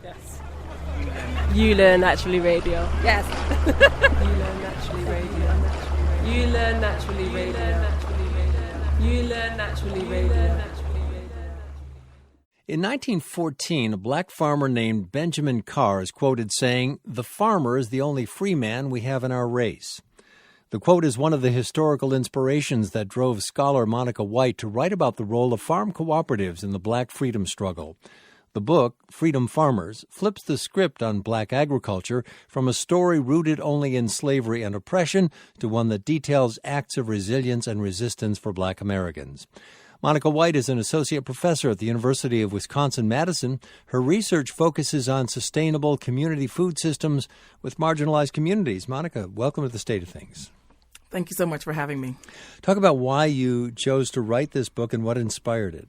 Yes. uLearn Naturally Radio. Yes. uLearn Naturally Radio. uLearn Naturally Radio. uLearn Naturally Radio. In 1914, a black farmer named Benjamin Carr is quoted saying, "The farmer is the only free man we have in our race." The quote is one of the historical inspirations that drove scholar Monica White to write about the role of farm cooperatives in the black freedom struggle. The book, Freedom Farmers, flips the script on black agriculture from a story rooted only in slavery and oppression to one that details acts of resilience and resistance for black Americans. Monica White is an associate professor at the University of Wisconsin-Madison. Her research focuses on sustainable community food systems with marginalized communities. Monica, welcome to The State of Things. Thank you so much for having me. Talk about why you chose to write this book and what inspired it.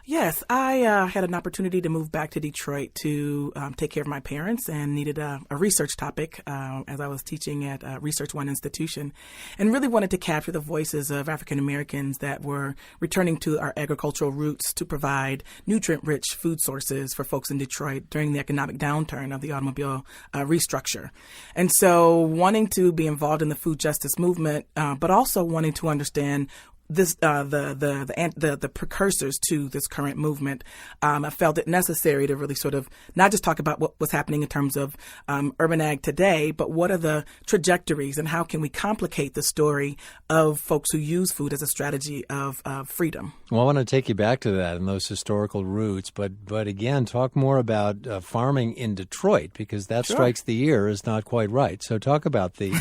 Yes, I had an opportunity to move back to Detroit to take care of my parents and needed a research topic as I was teaching at Research One institution, and really wanted to capture the voices of African Americans that were returning to our agricultural roots to provide nutrient-rich food sources for folks in Detroit during the economic downturn of the automobile restructure. And so wanting to be involved in the food justice movement, but also wanting to understand this the precursors to this current movement. I felt it necessary to really sort of not just talk about what was happening in terms of urban ag today, but what are the trajectories and how can we complicate the story of folks who use food as a strategy of freedom. Well, I want to take you back to that and those historical roots, but again, talk more about farming in Detroit, because that Sure. strikes the ear as not quite right. So talk about the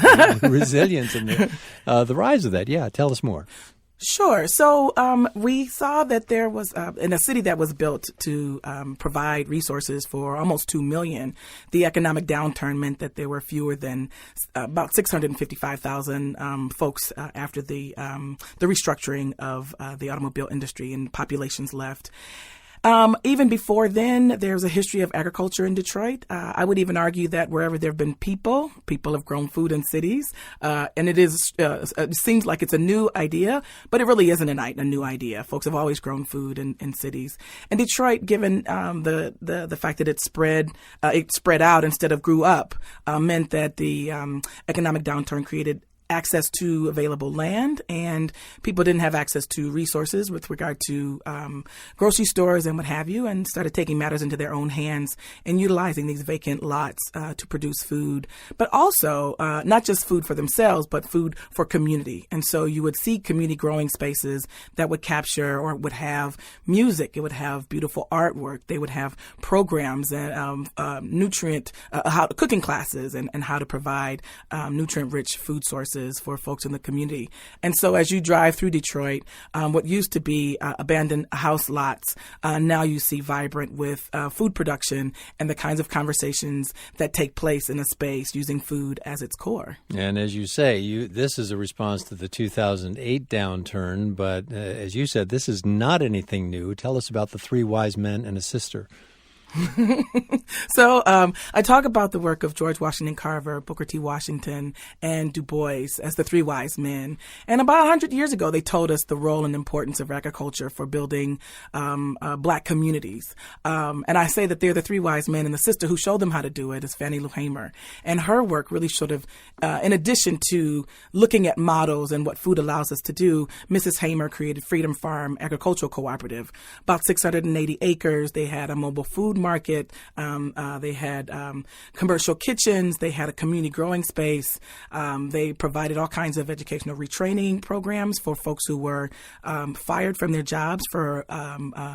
resilience and the rise of that. Yeah, tell us more. Sure. So we saw that there was, in a city that was built to provide resources for almost 2 million, the economic downturn meant that there were fewer than about 655,000 folks after the restructuring of the automobile industry, and populations left. Even before then, there's a history of agriculture in Detroit. I would even argue that wherever there have been people have grown food in cities. And it seems like it's a new idea, but it really isn't a new idea. Folks have always grown food in cities. And Detroit, given the fact that it spread out instead of grew up, meant that the economic downturn created access to available land, and people didn't have access to resources with regard to grocery stores and what have you, and started taking matters into their own hands and utilizing these vacant lots to produce food, but also not just food for themselves, but food for community. And so you would see community growing spaces that would capture or would have music, it would have beautiful artwork, they would have programs and cooking classes and how to provide nutrient-rich food sources for folks in the community. And so as you drive through Detroit, what used to be abandoned house lots, now you see vibrant with food production and the kinds of conversations that take place in a space using food as its core. And as you say, this is a response to the 2008 downturn, but as you said, this is not anything new. Tell us about the 3 wise men and a sister. So I talk about the work of George Washington Carver, Booker T. Washington, and Du Bois as the 3 wise men. And about 100 years ago, they told us the role and importance of agriculture for building black communities. And I say that they're the 3 wise men, and the sister who showed them how to do it is Fannie Lou Hamer. And her work really sort of, in addition to looking at models and what food allows us to do, Mrs. Hamer created Freedom Farm Agricultural Cooperative. About 680 acres. They had a mobile food market. They had commercial kitchens. They had a community growing space. They provided all kinds of educational retraining programs for folks who were fired from their jobs for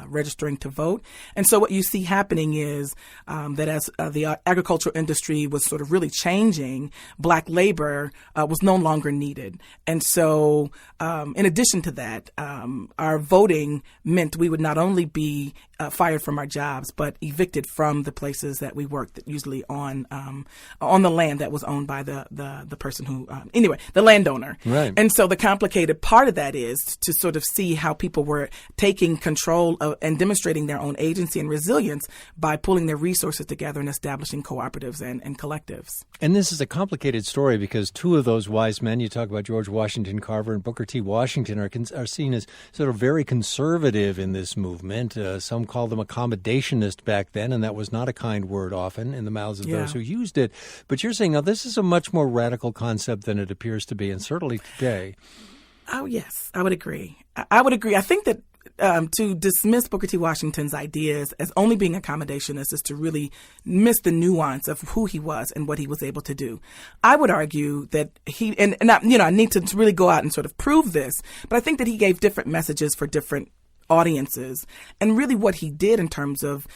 registering to vote. And so what you see happening is that as the agricultural industry was sort of really changing, black labor was no longer needed. And so in addition to that, our voting meant we would not only be fired from our jobs, but evicted from the places that we worked, usually on the land that was owned by the person who, the landowner. Right. And so the complicated part of that is to sort of see how people were taking control of and demonstrating their own agency and resilience by pulling their resources together and establishing cooperatives and collectives. And this is a complicated story because 2 of those wise men, you talk about George Washington Carver and Booker T. Washington, are seen as sort of very conservative in this movement. Some call them accommodationist back back then, and that was not a kind word often in the mouths of Yeah. those who used it. But you're saying, now, this is a much more radical concept than it appears to be, and certainly today. Oh, yes, I would agree. I would agree. I think that to dismiss Booker T. Washington's ideas as only being accommodationist is to really miss the nuance of who he was and what he was able to do. I would argue that he, and I need to really go out and sort of prove this, but I think that he gave different messages for different audiences, and really what he did in terms of,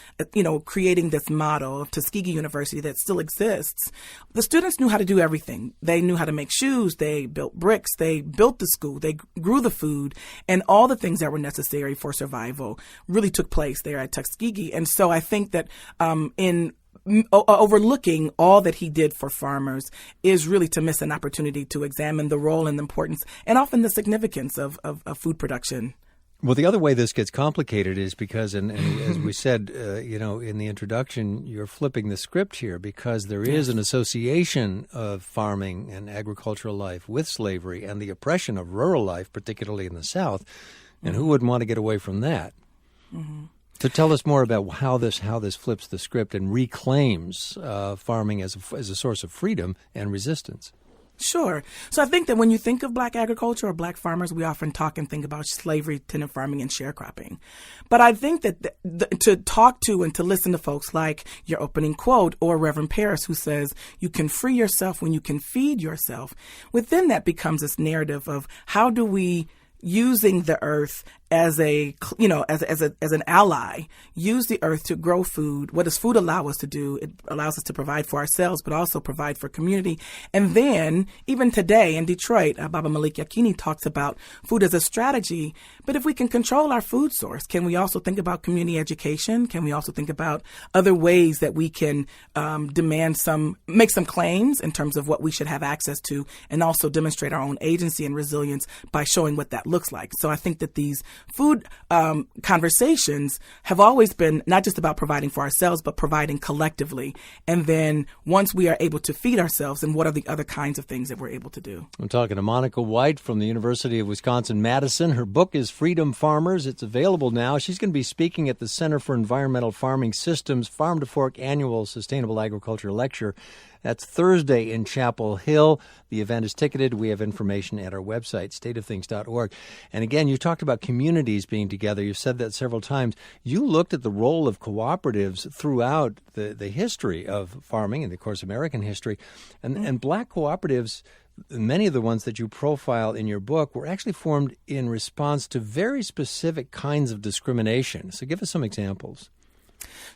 creating this model of Tuskegee University that still exists. The students knew how to do everything. They knew how to make shoes. They built bricks. They built the school. They grew the food, and all the things that were necessary for survival really took place there at Tuskegee. And so I think that in overlooking all that he did for farmers is really to miss an opportunity to examine the role and the importance and often the significance of food production. Well, the other way this gets complicated is because, and as we said, in the introduction, you're flipping the script here because there is an association of farming and agricultural life with slavery and the oppression of rural life, particularly in the South. And who wouldn't want to get away from that? Mm-hmm. So tell us more about how this flips the script and reclaims farming as a source of freedom and resistance. Sure. So I think that when you think of black agriculture or black farmers, we often talk and think about slavery, tenant farming, and sharecropping. But I think that to talk to and to listen to folks like your opening quote or Reverend Paris, who says you can free yourself when you can feed yourself, within that becomes this narrative of how do we, using the earth as an ally, use the earth to grow food. What does food allow us to do? It allows us to provide for ourselves, but also provide for community. And then, even today in Detroit, Baba Malik Yakini talks about food as a strategy. But if we can control our food source, can we also think about community education? Can we also think about other ways that we can make some claims in terms of what we should have access to, and also demonstrate our own agency and resilience by showing what that looks like? So I think that these food conversations have always been not just about providing for ourselves, but providing collectively. And then once we are able to feed ourselves, and what are the other kinds of things that we're able to do? I'm talking to Monica White from the University of Wisconsin-Madison. Her book is Freedom Farmers. It's available now. She's going to be speaking at the Center for Environmental Farming Systems Farm to Fork Annual Sustainable Agriculture Lecture. That's Thursday in Chapel Hill. The event is ticketed. We have information at our website, stateofthings.org. And again, you talked about communities being together. You've said that several times. You looked at the role of cooperatives throughout the history of farming and, of course, American history. And black cooperatives, many of the ones that you profile in your book, were actually formed in response to very specific kinds of discrimination. So give us some examples.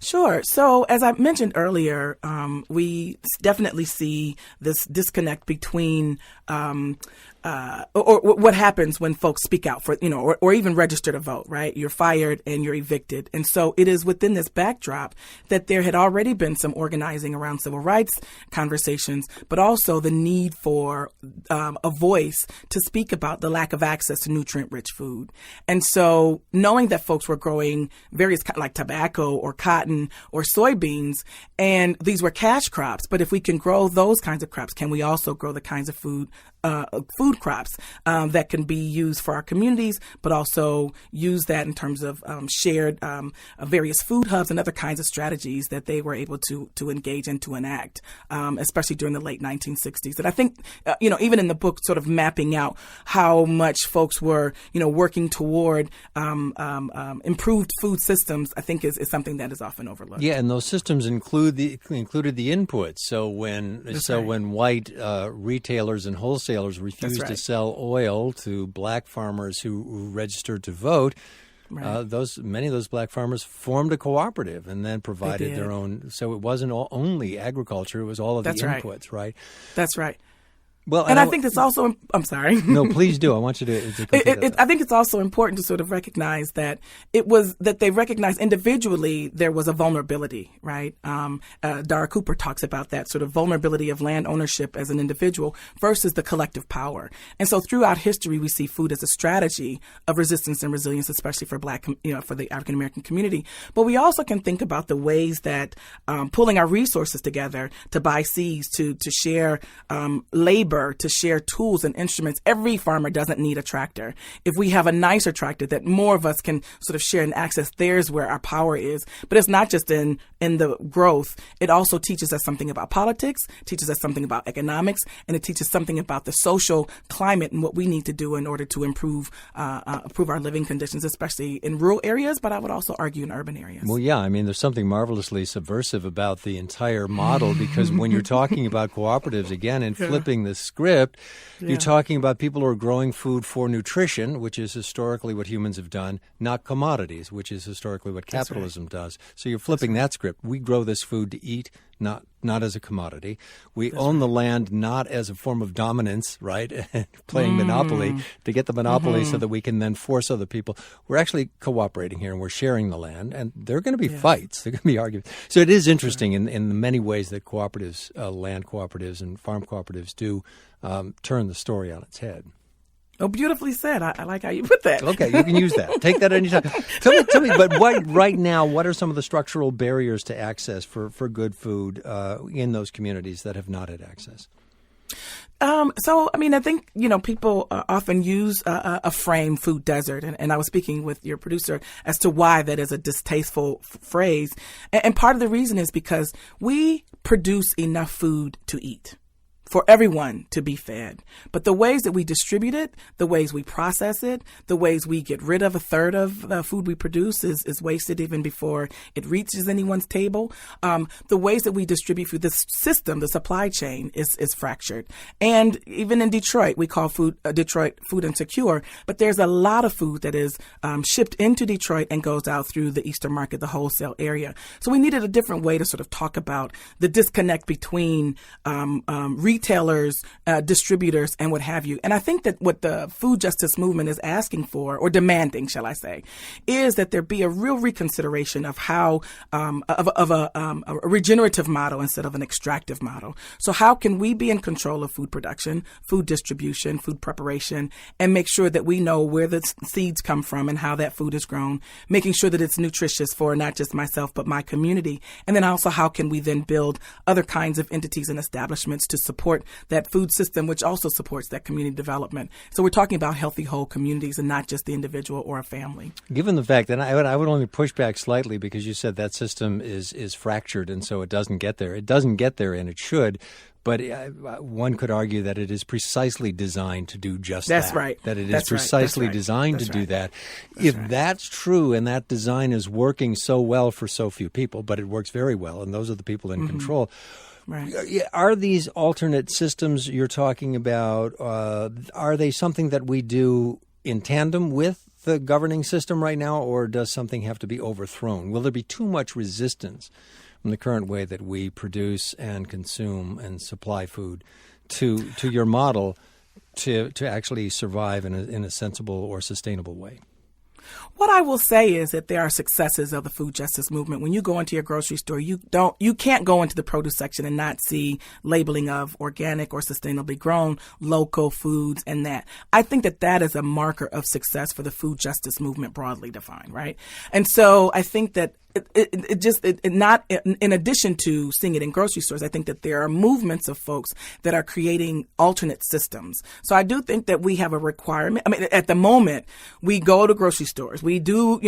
Sure. So as I mentioned earlier, we definitely see this disconnect between or what happens when folks speak out for, or even register to vote, right? You're fired and you're evicted. And so it is within this backdrop that there had already been some organizing around civil rights conversations, but also the need for a voice to speak about the lack of access to nutrient-rich food. And so knowing that folks were growing various like tobacco or cotton or soybeans, and these were cash crops, but if we can grow those kinds of crops, can we also grow the kinds of food crops that can be used for our communities, but also use that in terms of shared various food hubs and other kinds of strategies that they were able to engage and to enact, especially during the late 1960s. And I think, even in the book, sort of mapping out how much folks were, working toward improved food systems, I think is something that is often overlooked. Yeah, and those systems included the inputs. So when white retailers and wholesalers refused to sell oil to black farmers who registered to vote, many of those black farmers formed a cooperative and then provided their own. So it wasn't only agriculture; it was all of the inputs, right? That's right. Well, and I think it's also, I'm sorry. No, please do. I want you to I think it's also important to sort of recognize that that they recognized individually there was a vulnerability, right? Dara Cooper talks about that sort of vulnerability of land ownership as an individual versus the collective power. And so throughout history, we see food as a strategy of resistance and resilience, especially for for the African American community. But we also can think about the ways that pulling our resources together to buy seeds, to share labor, labor to share tools and instruments. Every farmer doesn't need a tractor. If we have a nicer tractor that more of us can sort of share and access, there's where our power is. But it's not just in the growth. It also teaches us something about politics, teaches us something about economics, and it teaches something about the social climate and what we need to do in order to improve our living conditions, especially in rural areas, but I would also argue in urban areas. Well, yeah, I mean, there's something marvelously subversive about the entire model, because when you're talking about cooperatives, again, and flipping the script, you're talking about people who are growing food for nutrition, which is historically what humans have done, not commodities, which is historically what capitalism does. So you're flipping that script. We grow this food to eat, not as a commodity. We own the land not as a form of dominance, right? Playing monopoly to get the monopoly so that we can then force other people. We're actually cooperating here, and we're sharing the land, and there are going to be fights. There are going to be arguments. So it is interesting in the many ways that cooperatives, land cooperatives and farm cooperatives do turn the story on its head. Oh, beautifully said. I like how you put that. Okay, you can use that. Take that anytime. Tell me, but right now, what are some of the structural barriers to access for good food in those communities that have not had access? So, I mean, I think, people often use a frame, food desert, and I was speaking with your producer as to why that is a distasteful phrase. And part of the reason is because we produce enough food to eat for everyone to be fed. But the ways that we distribute it, the ways we process it, the ways we get rid of a third of the food we produce is wasted even before it reaches anyone's table. The ways that we distribute food, the system, the supply chain is fractured. And even in Detroit, we call Detroit food insecure, but there's a lot of food that is shipped into Detroit and goes out through the Eastern market, the wholesale area. So we needed a different way to sort of talk about the disconnect between retailers, distributors, and what have you. And I think that what the food justice movement is asking for, or demanding, shall I say, is that there be a real reconsideration of how of a regenerative model instead of an extractive model. So how can we be in control of food production, food distribution, food preparation, and make sure that we know where the seeds come from and how that food is grown, making sure that it's nutritious for not just myself but my community, and then also how can we then build other kinds of entities and establishments to support that food system, which also supports that community development. So we're talking about healthy, whole communities and not just the individual or a family. Given the fact that I would only push back slightly because you said that system is fractured and so it doesn't get there. It doesn't get there, and it should. But one could argue that it is precisely designed to do just that. That's right. That it is precisely designed to do that. If that's true and that design is working so well for so few people, but it works very well, and those are the people in control. Right. Are these alternate systems you're talking about, are they something that we do in tandem with the governing system right now, or does something have to be overthrown? Will there be too much resistance from the current way that we produce and consume and supply food to your model to actually survive in a sensible or sustainable way? What I will say is that there are successes of the food justice movement. When you go into your grocery store, you can't go into the produce section and not see labeling of organic or sustainably grown local foods and that. I think that is a marker of success for the food justice movement broadly defined, right? And so I think that not in addition to seeing it in grocery stores, I think that there are movements of folks that are creating alternate systems. So I do think that we have a requirement. I mean, at the moment, we go to grocery stores. We do,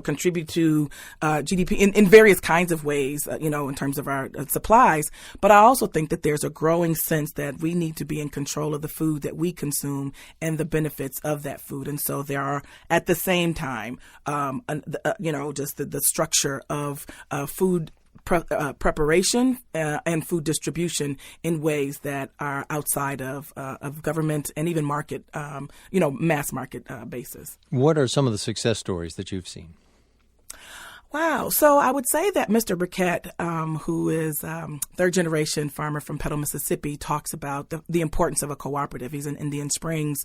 contribute to GDP in various kinds of ways, in terms of our supplies. But I also think that there's a growing sense that we need to be in control of the food that we consume and the benefits of that food. And so there are, at the same time, just the structure of food preparation and food distribution in ways that are outside of government and even market, mass market basis. What are some of the success stories that you've seen? Wow. So I would say that Mr. Briquette, who is third-generation farmer from Petal, Mississippi, talks about the importance of a cooperative. He's in Indian Springs,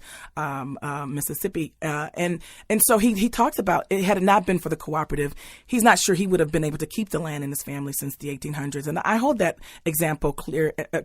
Mississippi. And so he talks about it. Had it not been for the cooperative, he's not sure he would have been able to keep the land in his family since the 1800s. And I hold that example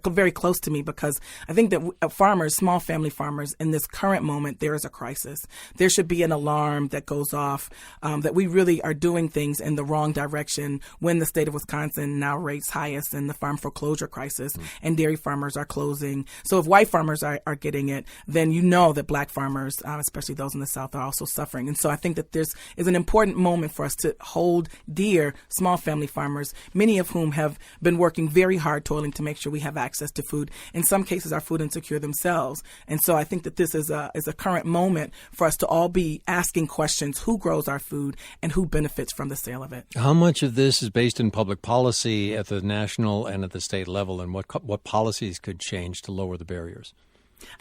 very close to me because I think that farmers, small family farmers, in this current moment, there is a crisis. There should be an alarm that goes off that we really are doing things in the wrong direction when the state of Wisconsin now rates highest in the farm foreclosure crisis, and dairy farmers are closing. So if white farmers are getting it, then you know that black farmers, especially those in the South, are also suffering. And so I think that this is an important moment for us to hold dear small family farmers, many of whom have been working very hard, toiling to make sure we have access to food. In some cases, are food insecure themselves. And so I think that this is a current moment for us to all be asking questions: who grows our food and who benefits from the sale of it? How much of this is based in public policy at the national and at the state level, and what policies could change to lower the barriers?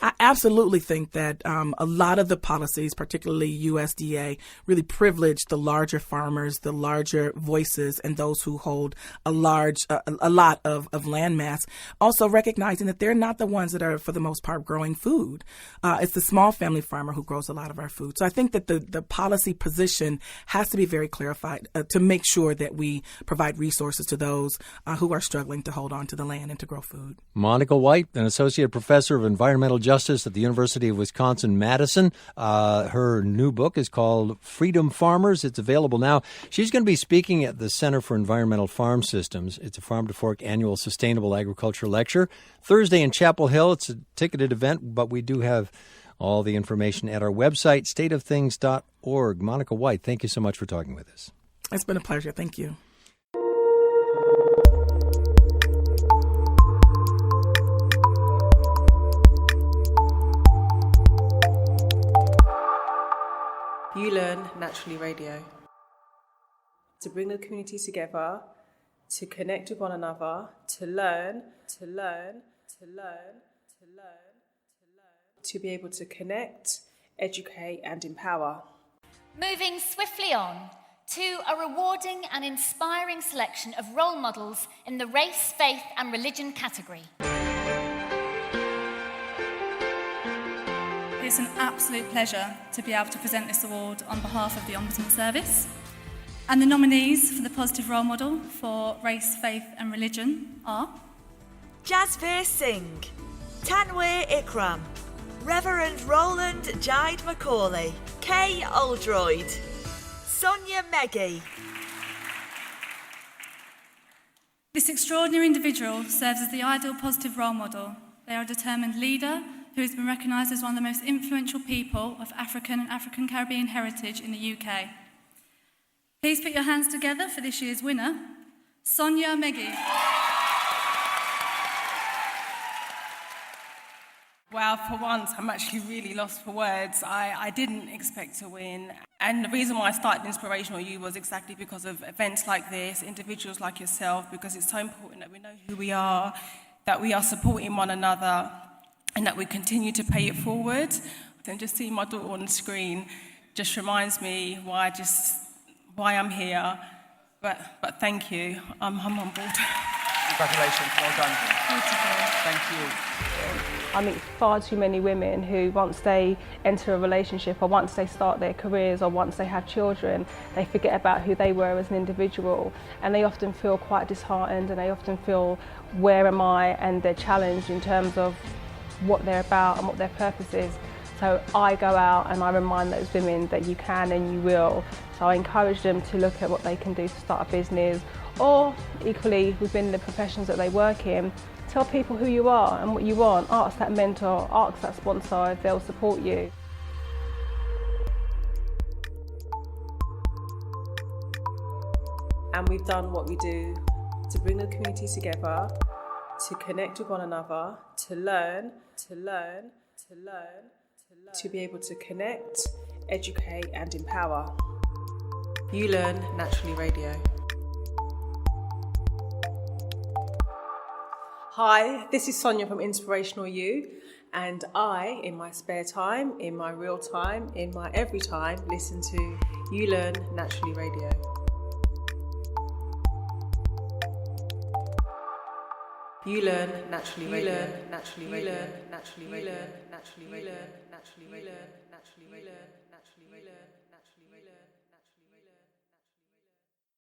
I absolutely think that a lot of the policies, particularly USDA, really privilege the larger farmers, the larger voices, and those who hold a lot of land mass. Also recognizing that they're not the ones that are, for the most part, growing food. It's the small family farmer who grows a lot of our food. So I think that the policy position has to be very clarified to make sure that we provide resources to those who are struggling to hold on to the land and to grow food. Monica White, an associate professor of environmental justice at the University of Wisconsin-Madison. Her new book is called Freedom Farmers. It's available now. She's going to be speaking at the Center for Environmental Farm Systems. It's a Farm to Fork annual sustainable agriculture lecture. Thursday in Chapel Hill. It's a ticketed event, but we do have all the information at our website, stateofthings.org. Monica White, thank you so much for talking with us. It's been a pleasure. Thank you. uLearn Naturally Radio. To bring the community together, to connect with one another, to learn, to be able to connect, educate and empower. Moving swiftly on to a rewarding and inspiring selection of role models in the race, faith and religion category. It's an absolute pleasure to be able to present this award on behalf of the Ombudsman Service. And the nominees for the Positive Role Model for Race, Faith and Religion are Jasveer Singh, Tanweer Ikram, Reverend Roland Jide Macaulay, Kay Oldroyd, Sonia Meggie. This extraordinary individual serves as the ideal positive role model. They are a determined leader who has been recognised as one of the most influential people of African and African Caribbean heritage in the UK. Please put your hands together for this year's winner, Sonia Meggie. Well, for once, I'm actually really lost for words. I didn't expect to win. And the reason why I started Inspirational You was exactly because of events like this, individuals like yourself, because it's so important that we know who we are, that we are supporting one another, and that we continue to pay it forward. And just seeing my daughter on the screen just reminds me why I'm here. But thank you. I'm on board. Congratulations, well done. Beautiful. Thank you. I meet far too many women who, once they enter a relationship or once they start their careers or once they have children, they forget about who they were as an individual, and they often feel quite disheartened, and they often feel, where am I? And they're challenged in terms of what they're about and what their purpose is. So I go out and I remind those women that you can and you will. So I encourage them to look at what they can do to start a business, or equally within the professions that they work in, tell people who you are and what you want. Ask that mentor, ask that sponsor if they'll support you. And we've done what we do to bring the community together, to connect with one another, to learn, to be able to connect, educate and empower. uLearn Naturally Radio. Hi, this is Sonia from Inspirational You, and I, in my spare time, in my real time, in my every time, listen to uLearn Naturally Radio. uLearn Naturally Radio. uLearn Naturally Radio. uLearn Naturally Radio. uLearn Naturally Radio. uLearn Naturally Radio. uLearn Naturally Radio. uLearn Naturally Radio.